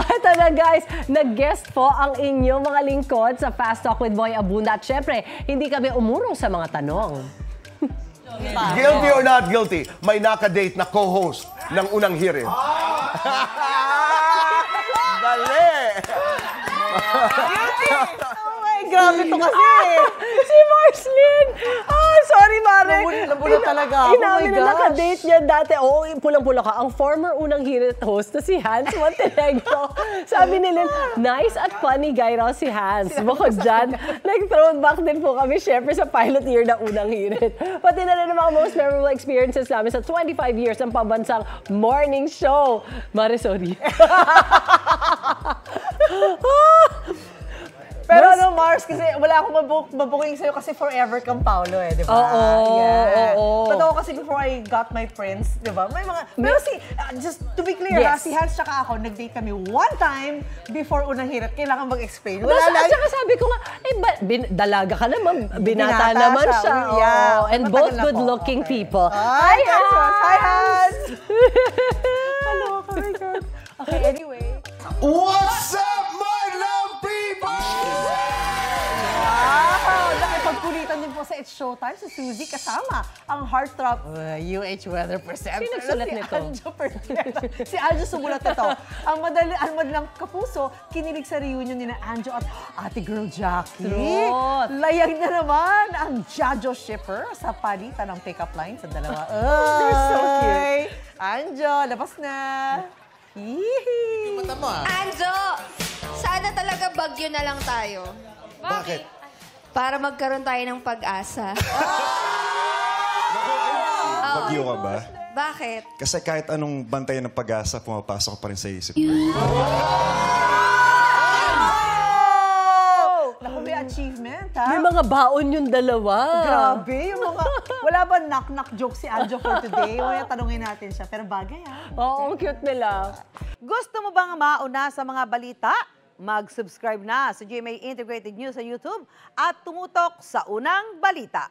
Ito na guys, nag-guest po ang inyong mga lingkod sa Fast Talk with Boy Abunda. At syempre, hindi kami umurong sa mga tanong. Guilty or not guilty, may nakadate na co-host ng unang hirit. Dali! Grabe to kasi. Si Marslyn! Sorry, Mare. Nabulat talaga ako. Inamin na nakadate niya dati. Oo, pulang-pula ka. Ang former unang hirit host na si Hans Montenegro. Sabi nila, nice at funny guy raw si Hans. Bukod dyan, nag-throwback din po kami syempre sa pilot year na unang hirit. Pati na rin ang mga most memorable experiences namin sa 25 years ng pambansang morning show. Mare, sorry. Pero ano, Mars, kasi wala akong mabuking sa'yo kasi forever kang Paolo di ba? Oo. Totoo kasi before I got my friends, di ba? May mga, pero just to be clear, Yes. si Hans tsaka ako, nag-date kami one time before unang hirit. Kailangan mag-explain. Wala At lang. saka sabi ko nga, dalaga ka naman, binata naman siya. Yeah. And Matagal both na po. good-looking Okay. people. Hi, Hans! Hi, Hans! Hello, oh my God. Okay, anyway. What's up, my love people? Wow! Nakipagkulitan din po sa It's Showtime si Suzy kasama ang heartthrob UH Weather Presenter. Sino nagsulat nito? Si Anjo sumulat ito. Ang madlang kapuso, kinilig sa reunion ni na Anjo at ate girl Jackie. Truth. Layag na naman ang Jajo shipper sa palitan ng pick-up line sa dalawa. They're so cute. Anjo, labas na. Hihi. Anjo, sana talaga bagyo na lang tayo. Bakit? Para magkaroon tayo ng pag-asa. Bagyo ka ba? Bakit? Kasi kahit anong bantayan ng pag-asa, pumapasok pa rin sa isip ko. Naku, may achievement, ha? May mga baon yung dalawa. Grabe, yung mga... Wala ba knock-knock joke si Anjo for today? Kaya tanungin natin siya. Pero bagay, ha? Oo, ang cute nila. Gusto mo bang mauna sa mga balita? Mag-subscribe na sa GMA Integrated News sa YouTube at tumutok sa Unang Balita.